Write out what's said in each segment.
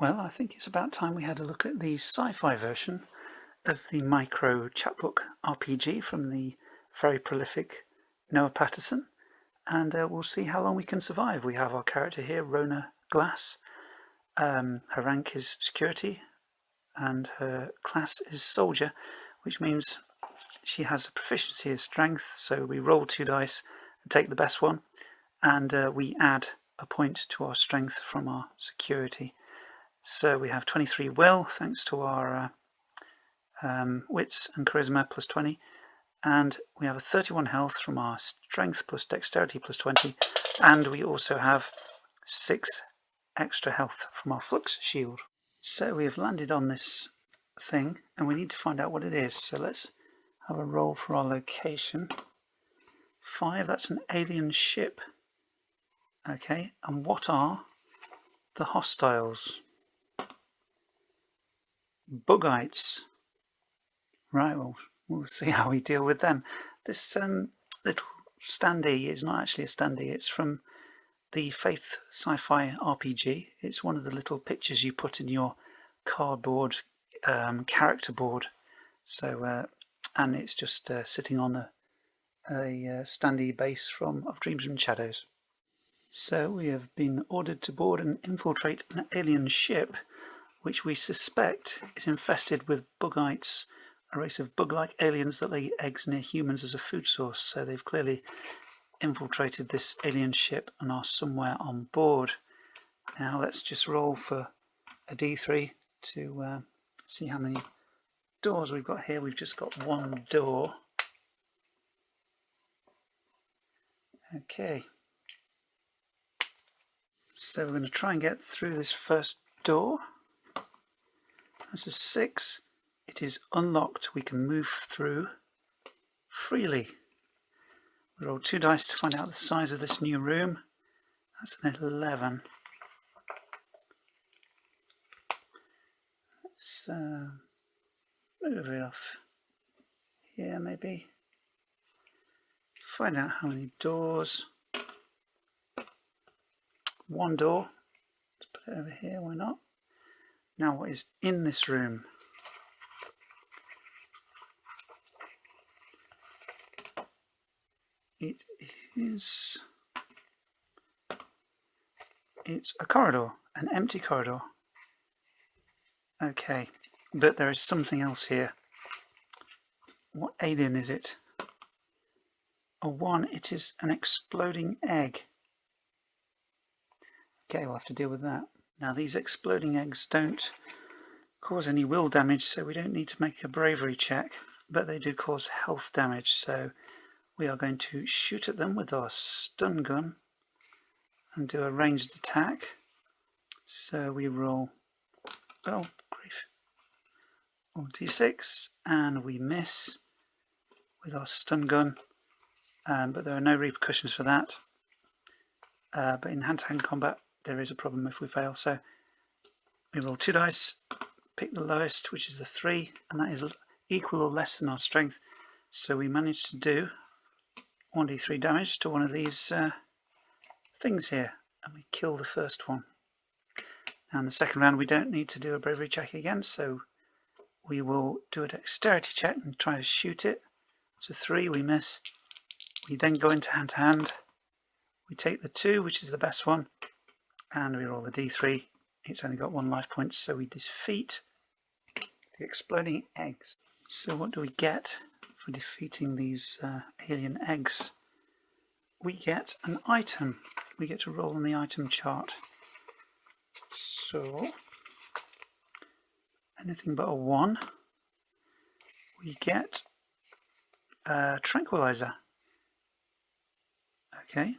Well, I think it's about time we had a look at the sci-fi version of the micro chapbook RPG from the very prolific Noah Patterson, and we'll see how long we can survive. We have our character here, Rona Glass. Her rank is security, and her class is soldier, which means she has a proficiency in strength, so we roll 2 dice and take the best one, and we add a point to our strength from our security. So we have 23 will, thanks to our wits and charisma plus 20, and we have a 31 health from our strength plus dexterity plus 20, and we also have 6 extra health from our flux shield. So we have landed on this thing, and we need to find out what it is. So let's have a roll for our location. 5, that's an alien ship. Okay, and what are the hostiles? Bugites. Right, well, we'll see how we deal with them. This little standee is not actually a standee, it's from the Faith Sci-Fi RPG. It's one of the little pictures you put in your cardboard character board. So, and it's just sitting on a standee base of Dreams and Shadows. So we have been ordered to board and infiltrate an alien ship, which we suspect is infested with bugites, a race of bug-like aliens that lay eggs near humans as a food source. So they've clearly infiltrated this alien ship and are somewhere on board. Now let's just roll for a d3 to see how many doors we've got here. We've just got 1 door. Okay. So we're going to try and get through this first door. That's a 6. It is unlocked. We can move through freely. We roll 2 dice to find out the size of this new room. That's an 11. Let's move it off here maybe. Find out how many doors. 1 door. Let's put it over here, why not? Now what is in this room? It's a corridor, an empty corridor. Okay, but there is something else here. What alien is it? A 1, it is an exploding egg. Okay, we'll have to deal with that. Now these exploding eggs don't cause any will damage, so we don't need to make a bravery check, but they do cause health damage, so we are going to shoot at them with our stun gun and do a ranged attack. So we roll, oh grief, roll d6 and we miss with our stun gun, but there are no repercussions for that. But in hand-to-hand combat there is a problem if we fail, so we roll 2 dice, pick the lowest, which is the 3, and that is equal or less than our strength, so we managed to do 1d3 damage to one of these things here, and we kill the first one. Now in the second round we don't need to do a bravery check again, so we will do a dexterity check and try to shoot it. It's a 3, we miss. We then go into hand-to-hand. We take the 2, which is the best one, and we roll the d3. It's only got 1 life point, so we defeat the exploding eggs. So what do we get for defeating these alien eggs? We get an item. We get to roll on the item chart. So anything but a 1. We get a tranquilizer. Okay.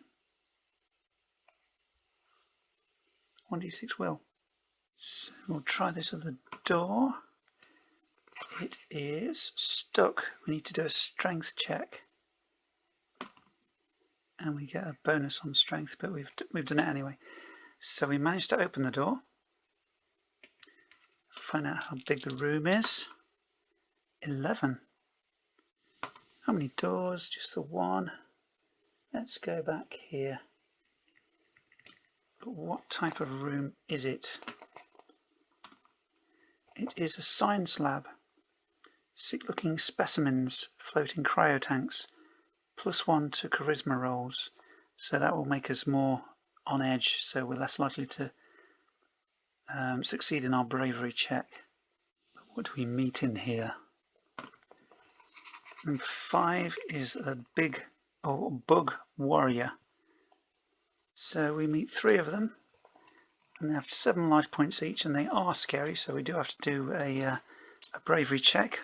1d6 will. So we'll try this other door. It is stuck. We need to do a strength check. And we get a bonus on strength, but we've done it anyway. So we managed to open the door. Find out how big the room is. 11. How many doors? Just the 1. Let's go back here. But what type of room is it? It is a science lab. Sick looking specimens floating cryotanks. +1 to charisma rolls. So that will make us more on edge, so we're less likely to succeed in our bravery check. What do we meet in here? Number 5 is a big bug warrior. So we meet 3 of them, and they have 7 life points each, and they are scary, so we do have to do a bravery check,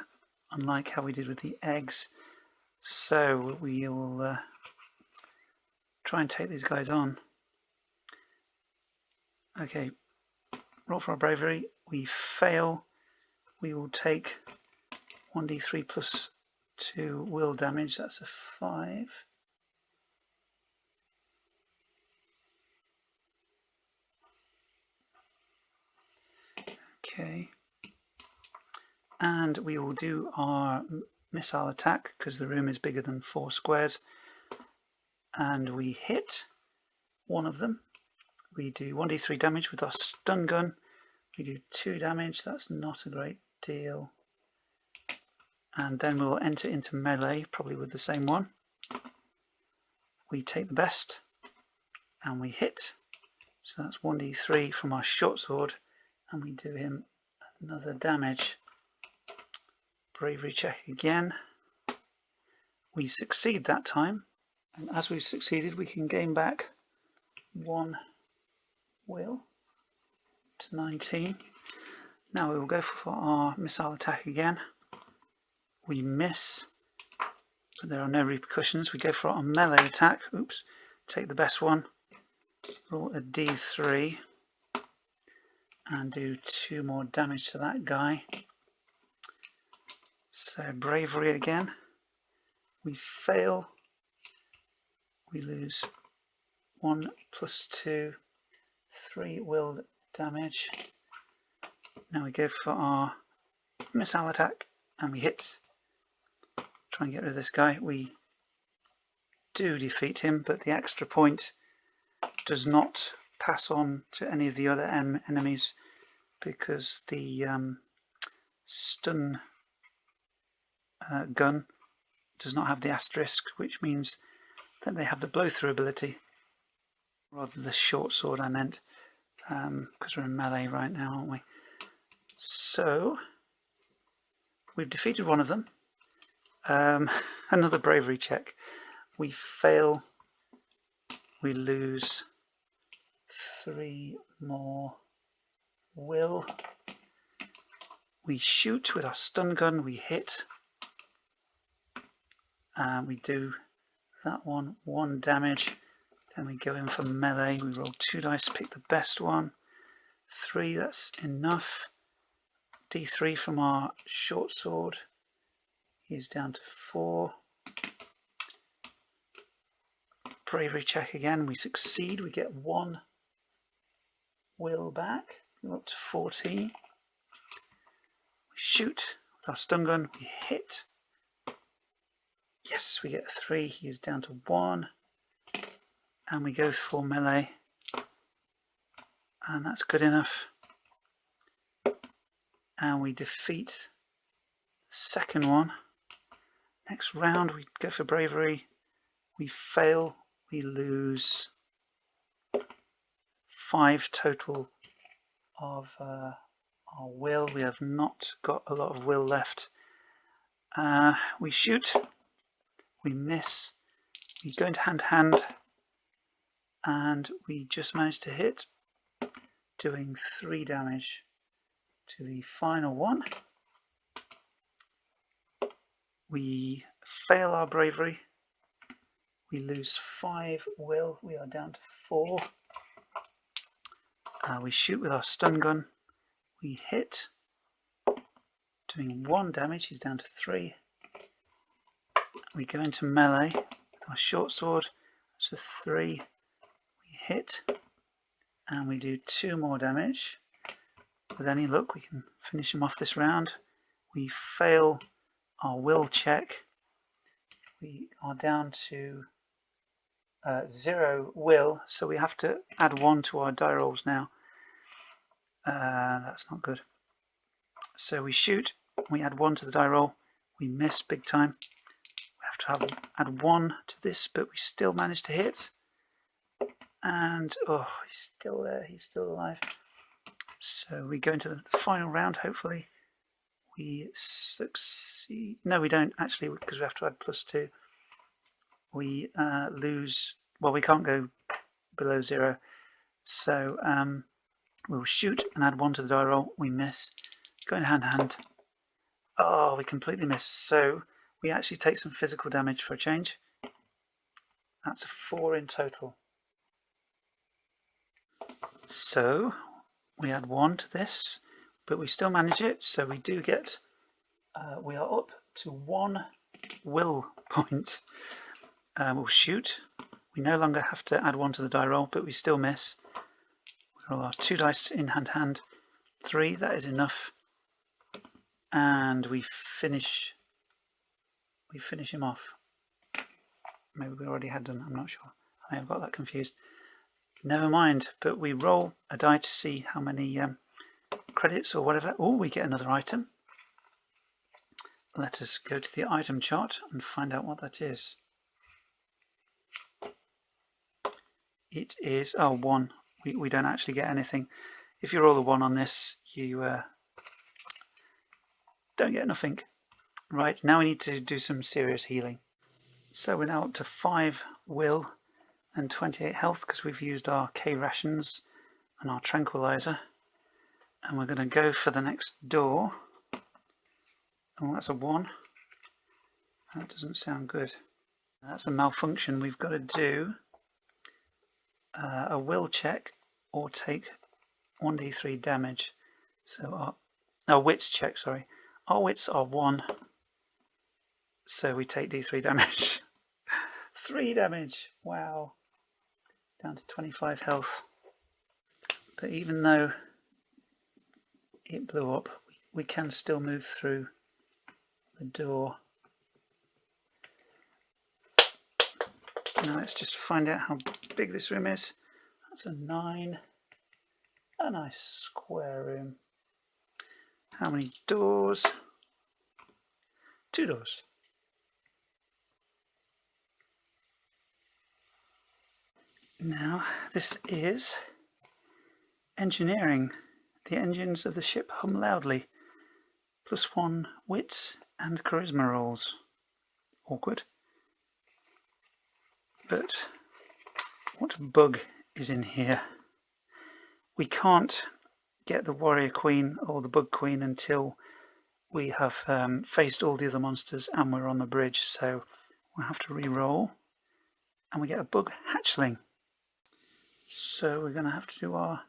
unlike how we did with the eggs. So we will try and take these guys on. Okay, roll for our bravery. We fail. We will take 1d3 plus 2 will damage. That's a 5. Okay. And we will do our missile attack because the room is bigger than 4 squares. And we hit one of them. We do 1d3 damage with our stun gun. We do 2 damage. That's not a great deal. And then we'll enter into melee, probably with the same one. We take the best and we hit. So that's 1d3 from our short sword, and we do him another damage. Bravery check again. We succeed that time, and as we've succeeded, we can gain back 1 will to 19. Now we will go for our missile attack again. We miss, but there are no repercussions. We go for our melee attack. Oops, take the best one, roll a d3, and do 2 more damage to that guy. So bravery again. We fail. We lose 1 plus 2, 3 will damage. Now we go for our missile attack, and we hit. Try and get rid of this guy. We do defeat him, but the extra point does not pass on to any of the other enemies because the stun gun does not have the asterisk, which means that they have the blow-through ability. Rather the short sword I meant, because we're in melee right now, aren't we? So we've defeated one of them. Another bravery check. We fail. We lose 3 more will. We shoot with our stun gun. We hit. We do that one 1 damage. Then we go in for melee. We roll 2 dice, pick the best one. 3, that's enough. D3 from our short sword. He's down to 4. Bravery check again. We succeed. We get 1 will back. We're up to 14. We shoot with our stun gun. We hit. Yes, we get 3. He is down to 1. And we go for melee. And that's good enough. And we defeat the second one. Next round we go for bravery. We fail. We lose 5 total of our will. We have not got a lot of will left. We shoot. We miss. We go into hand-to-hand. And we just managed to hit, doing 3 damage to the final one. We fail our bravery. We lose 5 will. We are down to 4. We shoot with our stun gun. We hit, doing 1 damage. He's down to 3. We go into melee with our short sword. That's a 3. We hit, and we do 2 more damage. With any luck, we can finish him off this round. We fail our will check. We are down to 0 will, so we have to add 1 to our die rolls now. That's not good. So we shoot, we add 1 to the die roll, we miss big time. We have to add 1 to this, but we still manage to hit. And oh, he's still there, he's still alive. So we go into the final round, hopefully. We succeed. No, we don't actually, because we have to add +2. We lose, well, we can't go below 0. So we'll shoot and add 1 to the die roll. We miss. Go in hand to hand. Oh, we completely miss. So we actually take some physical damage for a change. That's a 4 in total. So we add 1 to this, but we still manage it. So we do get, we are up to 1 will point. We'll shoot. We no longer have to add 1 to the die roll, but we still miss. We roll our 2 dice in hand to hand. 3, that is enough. And we finish him off. Maybe we already had done, I'm not sure. I may have got that confused. Never mind, but we roll a die to see how many credits or whatever. Oh, we get another item. Let us go to the item chart and find out what that is. It is, 1. We don't actually get anything. If you roll a 1 on this, you don't get nothing. Right, now we need to do some serious healing. So we're now up to 5 will and 28 health because we've used our K rations and our tranquilizer. And we're going to go for the next door. Oh, that's a 1. That doesn't sound good. That's a malfunction. We've got to do a will check or take 1d3 damage. So our wits check, sorry. Our wits are 1. So we take d3 damage. 3 damage. Wow. Down to 25 health. But even though it blew up, we can still move through the door. Now let's just find out how big this room is. That's a 9. A nice square room. How many doors? 2 doors. Now, this is engineering. The engines of the ship hum loudly. +1 wits and charisma rolls. Awkward. But what bug is in here? We can't get the warrior queen or the bug queen until we have faced all the other monsters and we're on the bridge, so we'll have to re-roll and we get a bug hatchling. So we're going to have to do our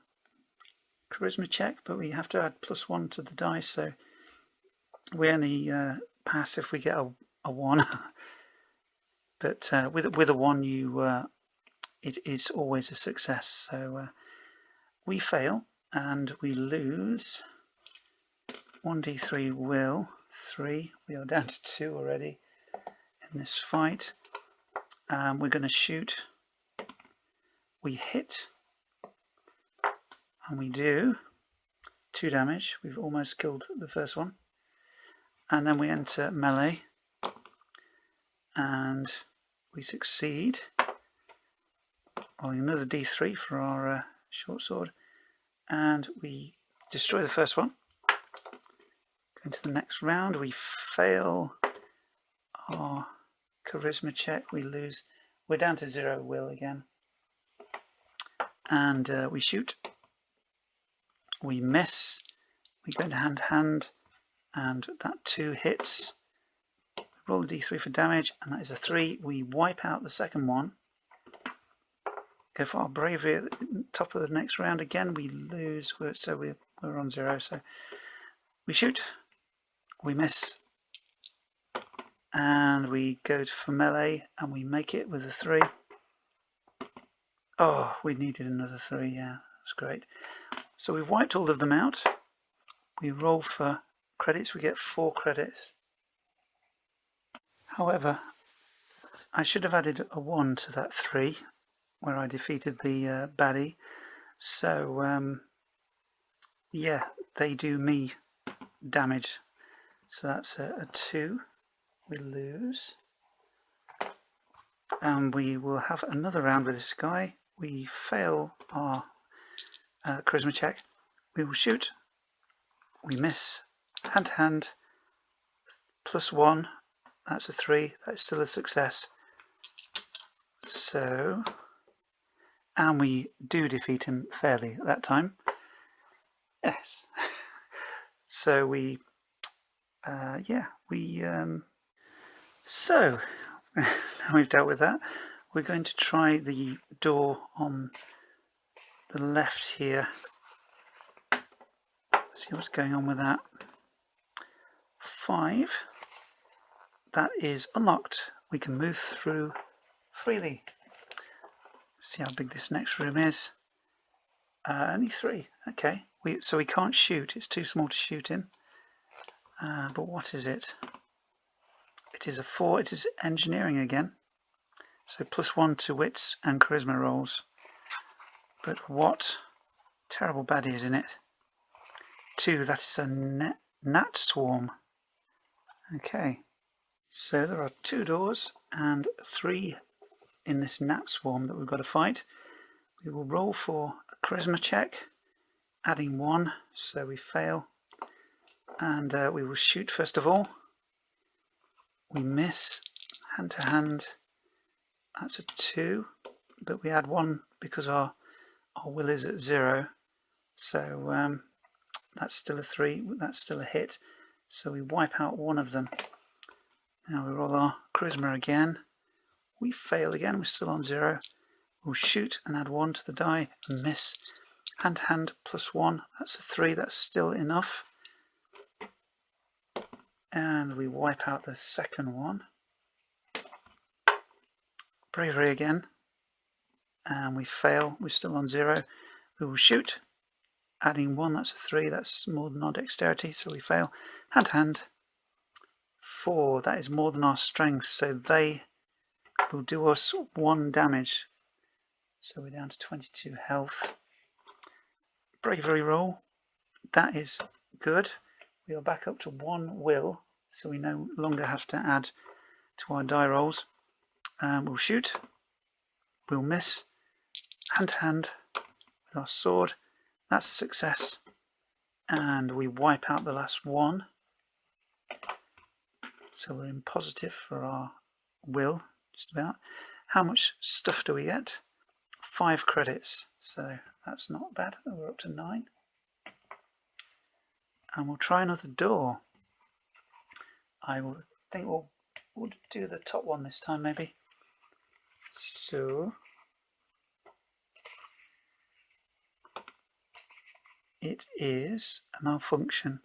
charisma check, but we have to add +1 to the dice, so we only pass if we get a 1. But with a 1 it is always a success, so we fail and we lose 1d3 will, 3. We are down to 2 already in this fight. We're going to shoot. We hit, and we do 2 damage. We've almost killed the first one. And then we enter melee, and we succeed. Rolling another d3 for our short sword, and we destroy the first one. Going to the next round, we fail our charisma check. We lose. We're down to 0 will again. And we shoot. We miss. We go into hand to hand, and that 2 hits. We roll a d3 for damage, and that is a 3. We wipe out the second one. Go for our bravery at the top of the next round again. We lose, so we're on 0. So we shoot. We miss. And we go for melee, and we make it with a 3. Oh, we needed another 3, yeah, that's great. So we've wiped all of them out. We roll for credits, we get 4 credits. However, I should have added a 1 to that 3, where I defeated the baddie. So, yeah, they do me damage. So that's a 2. We lose. And we will have another round with this guy. We fail our charisma check. We will shoot. We miss. Hand to hand. +1. That's a 3. That's still a success. So, and we do defeat him fairly that time. Yes. So we, so now we've dealt with that, we're going to try the door on the left here. See what's going on with that. 5. That is unlocked. We can move through freely. See how big this next room is. Only 3. Okay. So we can't shoot. It's too small to shoot in. But what is it? It is a 4. It is engineering again. So +1 to wits and charisma rolls. But what terrible baddie is in it? 2. That is a gnat swarm. Okay. So there are 2 doors and 3 in this gnat swarm that we've got to fight. We will roll for a charisma check, adding 1, so we fail. And we will shoot first of all. We miss. Hand to hand. That's a 2, but we add 1 because our will is at 0. So that's still a 3. That's still a hit. So we wipe out one of them. Now we roll our charisma again. We fail again. We're still on 0. We'll shoot and add 1 to the die and miss. Hand to hand +1. That's a 3. That's still enough. And we wipe out the second one. Bravery again. And we fail. We're still on 0. We will shoot. Adding 1. That's a 3. That's more than our dexterity. So we fail. Hand to hand. 4. That is more than our strength. So they will do us 1 damage. So we're down to 22 health. Bravery roll. That is good. We are back up to 1 will, so we no longer have to add to our die rolls. We'll shoot. We'll miss. Hand to hand with our sword. That's a success. And we wipe out the last 1. So we're in positive for our will, just about. How much stuff do we get? 5 credits. So that's not bad. We're up to 9. And we'll try another door. I think we'll do the top one this time, maybe. So it is a malfunction.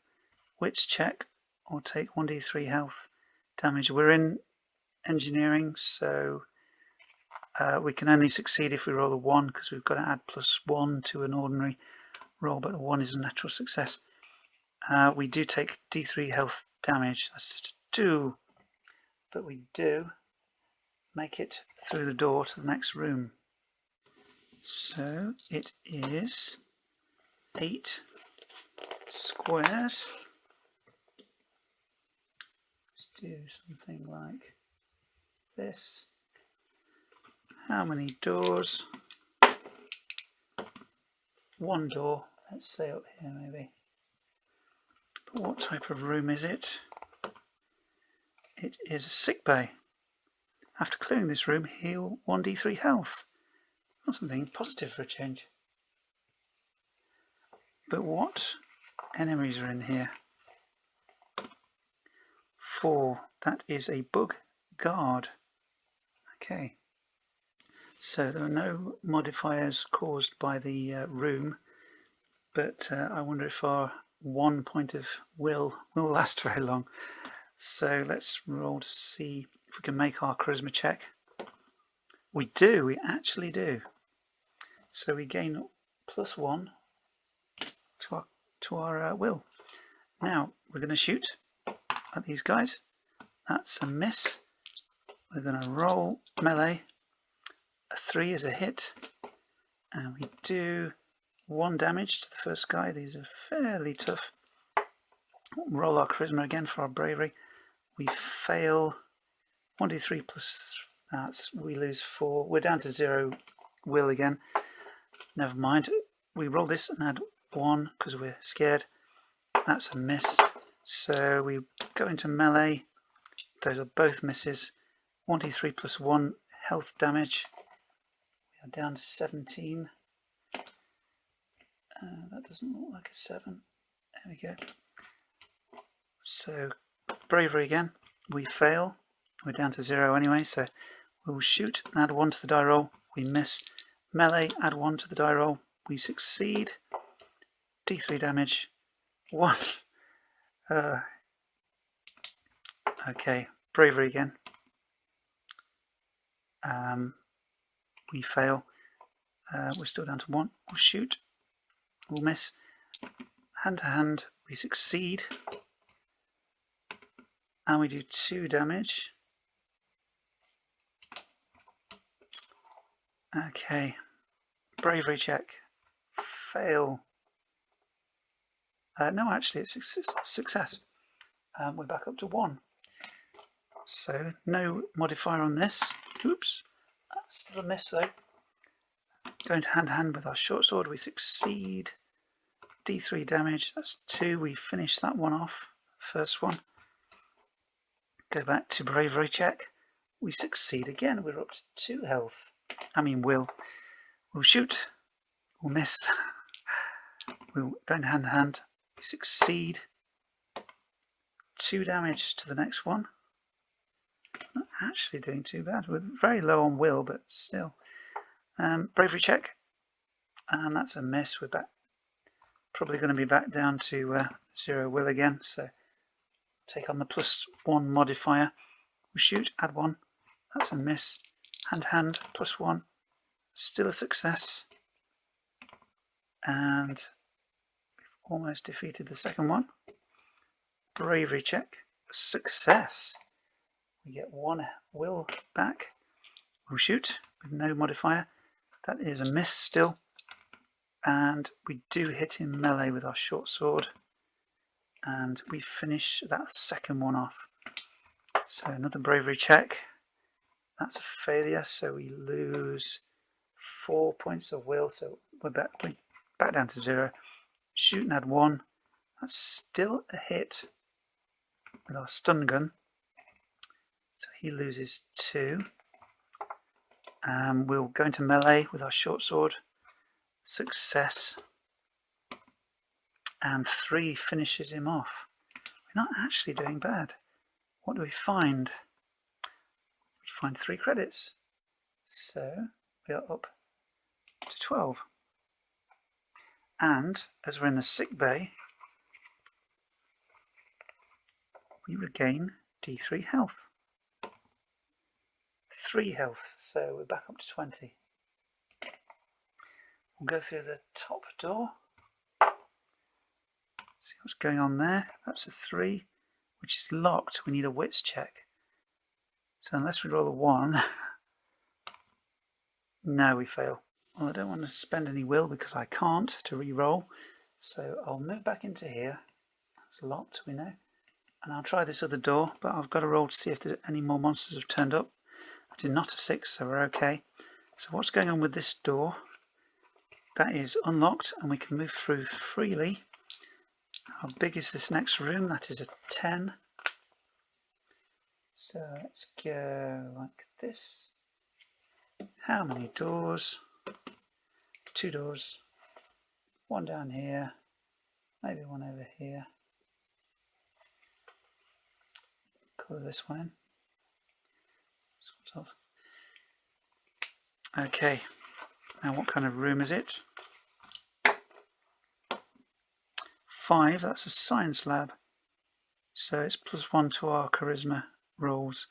Wits check or take 1d3 health damage. We're in engineering, so we can only succeed if we roll a 1 because we've got to add +1 to an ordinary roll, but a 1 is a natural success. We do take d3 health damage. That's just a 2, but we do make it through the door to the next room. So it is 8 squares. Let's do something like this. How many doors? 1 door. Let's say up here maybe. But what type of room is it? It is a sick bay. After clearing this room, heal 1d3 health. That's something positive for a change. But what enemies are in here? 4. That is a bug guard. Okay. So there are no modifiers caused by the room, but I wonder if our 1 point of will last very long. So let's roll to see if we can make our charisma check. We do, we actually do. So we gain +1 to our will. Now we're going to shoot at these guys. That's a miss. We're going to roll melee. A 3 is a hit, and we do 1 damage to the first guy. These are fairly tough. Roll our charisma again for our bravery. We fail. 1d3 plus we lose 4. We're down to 0 will again. Never mind. We roll this and add 1 because we're scared. That's a miss. So we go into melee. Those are both misses. 1d3 plus 1 health damage. We are down to 17. That doesn't look like a 7. There we go. So bravery again. We fail. We're down to 0 anyway, so we'll shoot and add 1 to the die roll. We miss. Melee, add 1 to the die roll. We succeed. D3 damage. 1. Okay, bravery again. We fail. We're still down to 1. We'll shoot. We'll miss. Hand to hand, we succeed. And we do 2 damage. Okay, bravery check. Fail. No, actually, it's success. We're back up to 1. So no modifier on this. Oops, that's still a miss though. Going to hand with our short sword, we succeed. D3 damage, that's 2. We finish that one off, first one. Go back to bravery check. We succeed again. We're up to 2 health. Will. We'll shoot. We'll miss. We'll go hand to hand. We succeed. 2 damage to the next one. Not actually doing too bad. We're very low on will, but still. Bravery check. And that's a miss. We're back. Probably going to be back down to 0 will again. So take on the +1 modifier. We shoot, add 1. That's a miss. Hand to hand, +1. Still a success. And we've almost defeated the second one. Bravery check. Success. We get 1 will back. We'll shoot with no modifier. That is a miss still. And we do hit him melee with our short sword. And we finish that second one off. So another bravery check. That's a failure, so we lose 4 points of will. So we're back down to 0. Shoot and add 1. That's still a hit with our stun gun. So he loses 2. We'll go into melee with our short sword. Success. And 3 finishes him off. We're not actually doing bad. What do we find? We find 3 credits. So we are up to 12. And as we're in the sick bay, we regain D3 health. 3 health, so we're back up to 20. We'll go through the top door. See what's going on there. That's a 3, which is locked. We need a wits check. So unless we roll a 1, no, we fail. Well, I don't want to spend any will because I can't to re-roll. So I'll move back into here. It's locked, we know. And I'll try this other door, but I've got to roll to see if there's any more monsters have turned up. I did not a 6, so we're okay. So what's going on with this door? That is unlocked and we can move through freely. How big is this next room? That is a 10. So let's go like this. How many doors? 2 doors. 1 down here. Maybe 1 over here. Colour this one in. Sort of. Okay. Now what kind of room is it? 5, that's a science lab. So it's +1 to our charisma rolls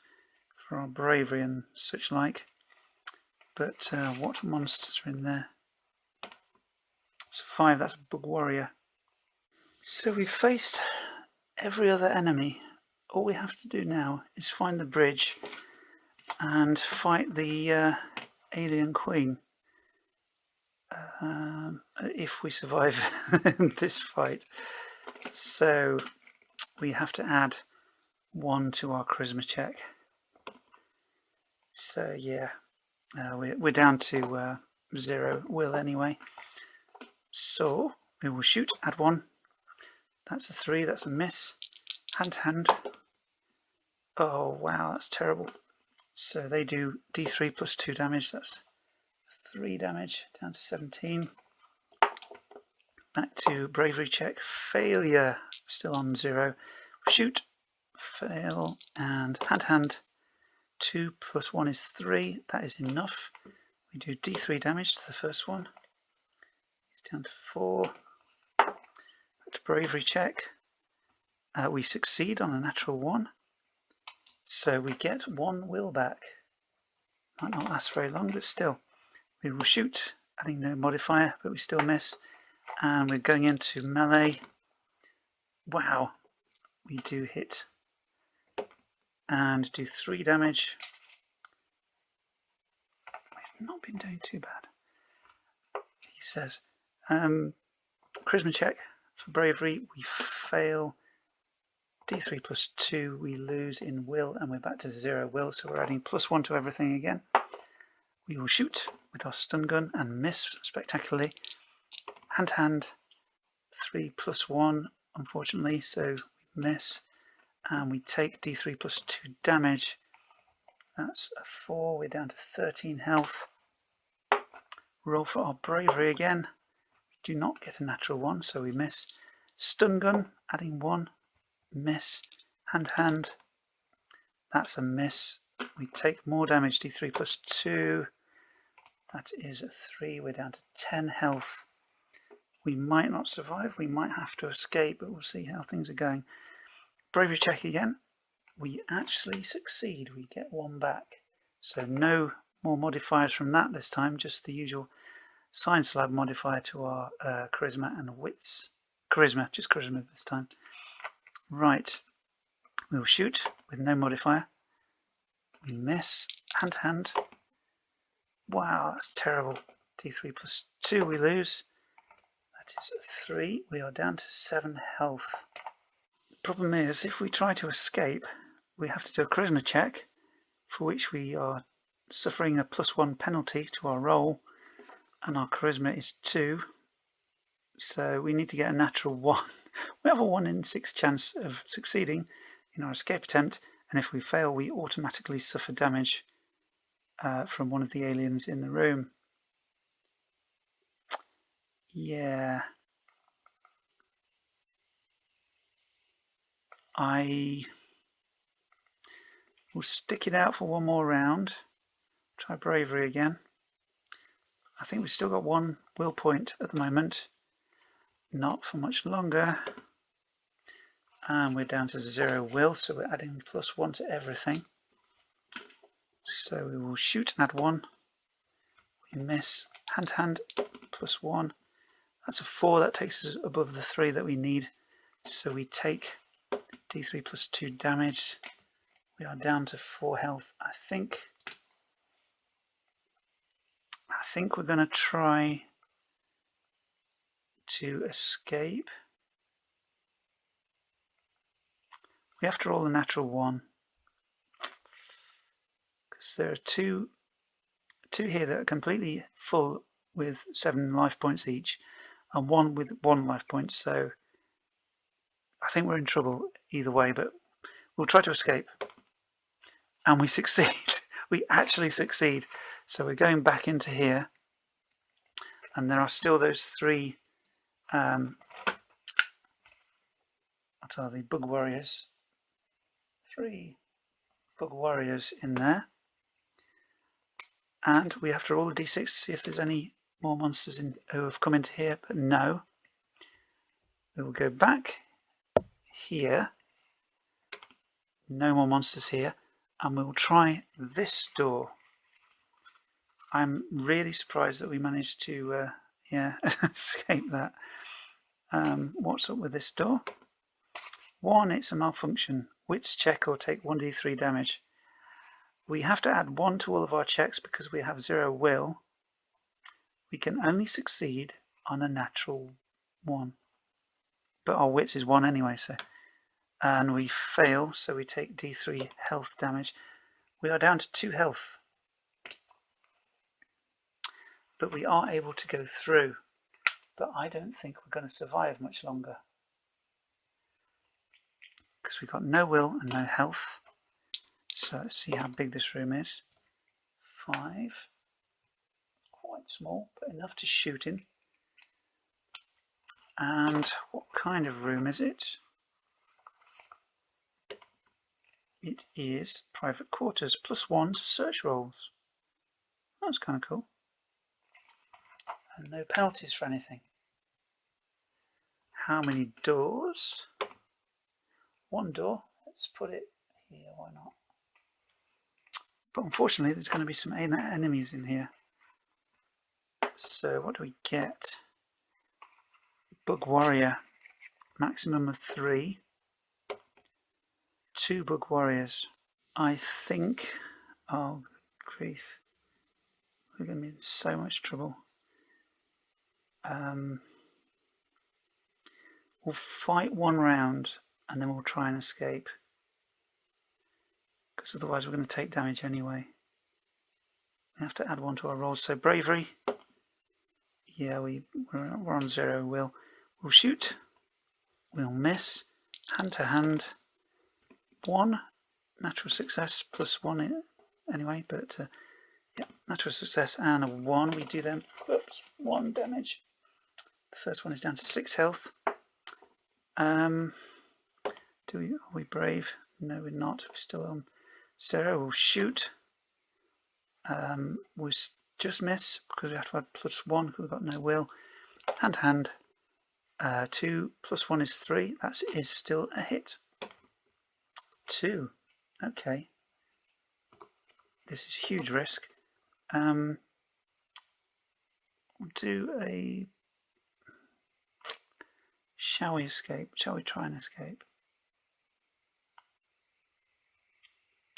for our bravery and such like. But what monsters are in there? So 5, that's a bug warrior. So we've faced every other enemy. All we have to do now is find the bridge and fight the alien queen. If we survive this fight. So we have to add 1 to our charisma check. So yeah, we're down to 0 will anyway. So we will shoot, add 1. That's a 3, that's a miss. Hand to hand. Oh wow, that's terrible. So they do d3 plus 2 damage, that's 3 damage, down to 17. Back to bravery check, failure, still on 0. Shoot, fail, and hand to hand. 2 plus 1 is 3, that is enough. We do d3 damage to the first one. He's down to 4. Back to bravery check. We succeed on a natural 1. So we get 1 will back. Might not last very long, but still. We will shoot, adding no modifier, but we still miss. And we're going into melee. Wow, we do hit. And do 3 damage. We've not been doing too bad. He says, charisma check for bravery, we fail. d3 plus 2, we lose in will, and we're back to 0 will, so we're adding plus 1 to everything again. We will shoot with our stun gun and miss spectacularly. Hand to hand, 3 plus 1, unfortunately, so we miss. And we take d3 plus 2 damage. That's a 4, we're down to 13 health. Roll for our bravery again. We do not get a natural 1, so we miss. Stun gun, adding 1, miss. Hand to hand, that's a miss. We take more damage, d3 plus 2. That is a 3, we're down to 10 health. We might not survive, we might have to escape, but we'll see how things are going. Bravery check again. We actually succeed, we get 1 back. So no more modifiers from that this time, just the usual science lab modifier to our charisma and wits. Charisma, just charisma this time. Right, we'll shoot with no modifier. We miss, hand to hand. Wow, that's terrible. d3 plus 2 we lose. That is a 3, we are down to 7 health. The problem is, if we try to escape, we have to do a charisma check, for which we are suffering a plus 1 penalty to our roll, and our charisma is 2, so we need to get a natural 1. We have a 1 in 6 chance of succeeding in our escape attempt, and if we fail we automatically suffer damage from one of the aliens in the room. Yeah, I will stick it out for 1 more round. Try bravery again. I think we've still got 1 will point at the moment. Not for much longer. And we're down to 0 will, so we're adding plus 1 to everything. So we will shoot and add 1. We miss. Hand to hand, plus 1. That's a 4, that takes us above the 3 that we need. So we take d3 plus 2 damage. We are down to 4 health. I think we're going to try to escape. We have to roll a natural 1, because there are two here that are completely full with 7 life points each, and 1 with 1 life point, so I think we're in trouble either way, but we'll try to escape. And we succeed. We actually succeed. So we're going back into here, and there are still those 3 what are they, bug warriors. 3 bug warriors in there. And we have to roll the d6 to see if there's any more monsters who have come into here, but no. We will go back here. No more monsters here. And we will try this door. I'm really surprised that we managed to escape that. What's up with this door? 1, it's a malfunction. Wits check or take 1d3 damage. We have to add 1 to all of our checks because we have 0 will. We can only succeed on a natural 1. But our wits is 1 anyway, so and we fail, so we take D3 health damage. We are down to 2 health, but we are able to go through. But I don't think we're going to survive much longer because we've got no will and no health. So let's see how big this room is. 5. Quite small, but enough to shoot in. And what kind of room is it? It is private quarters, +1 to search rolls. That's kind of cool. And no penalties for anything. How many doors? 1 door. Let's put it here, why not? But unfortunately there's going to be some enemies in here. So what do we get? Bug Warrior. Maximum of 3. 2 Bug Warriors. I think... oh, grief. We're going to be in so much trouble. We'll fight 1 round and then we'll try and escape. Because otherwise we're going to take damage anyway. We have to add 1 to our rolls. So bravery. Yeah, we're on 0. We'll shoot. We'll miss. Hand to hand. 1 natural success +1 anyway, but yeah, natural success and a 1. We do them. Oops, 1 damage. The first one is down to 6 health. Are we brave? No, we're not. We're still on 0. We'll shoot. We'll just miss because we have to add +1 because we've got no will. Hand to hand. 2 +1 is 3. That is still a hit. 2. Okay. This is a huge risk. We'll do a... Shall we escape? Shall we try and escape?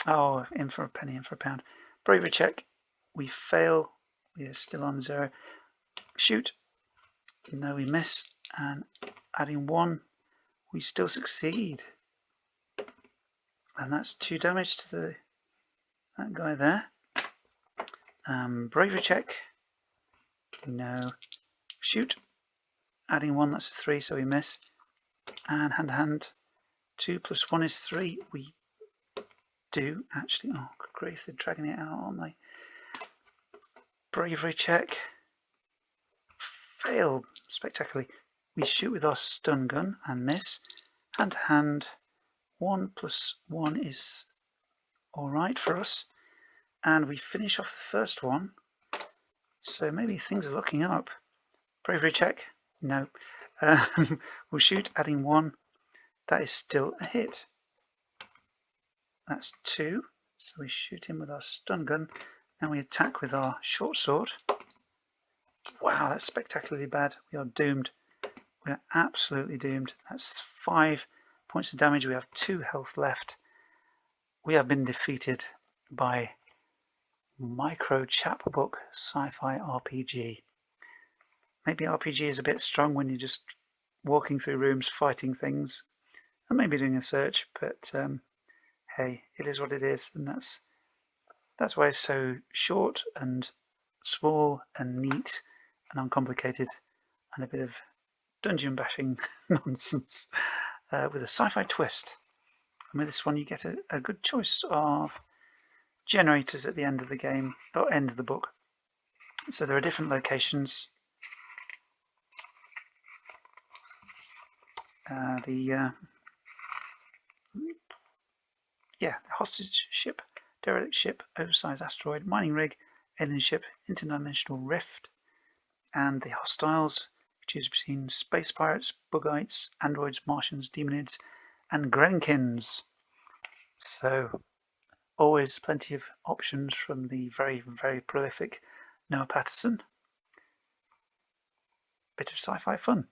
Oh, in for a penny, in for a pound. Bravery check. We fail. We are still on 0. Shoot. No, we miss. And adding 1, we still succeed. And that's 2 damage to that guy there. Bravery check. No. Shoot. Adding 1, that's a 3, so we miss. And hand to hand. 2 +1 is 3. We do actually. Oh, good grief, they're dragging it out, aren't they? Bravery check. Failed spectacularly. We shoot with our stun gun and miss. Hand to hand. 1 +1 is alright for us. And we finish off the first one. So maybe things are looking up. Bravery check. No. We'll shoot, adding 1. That is still a hit. That's 2. So we shoot him with our stun gun. And we attack with our short sword. Wow, that's spectacularly bad. We are doomed. We are absolutely doomed. That's 5 points of damage. We have 2 health left. We have been defeated by Micro Chapbook Sci-Fi RPG. Maybe RPG is a bit strong when you're just walking through rooms, fighting things, and maybe doing a search, but hey, it is what it is, and that's why it's so short and small and neat and uncomplicated and a bit of dungeon bashing nonsense with a sci-fi twist. And with this one you get a good choice of generators at the end of the game, or end of the book. So there are different locations. The hostage ship, derelict ship, oversized asteroid, mining rig, alien ship, interdimensional rift, and the hostiles, which is between space pirates, bugites, androids, Martians, demonids, and Grenkins. So always plenty of options from the very, very prolific Noah Patterson. Bit of sci-fi fun.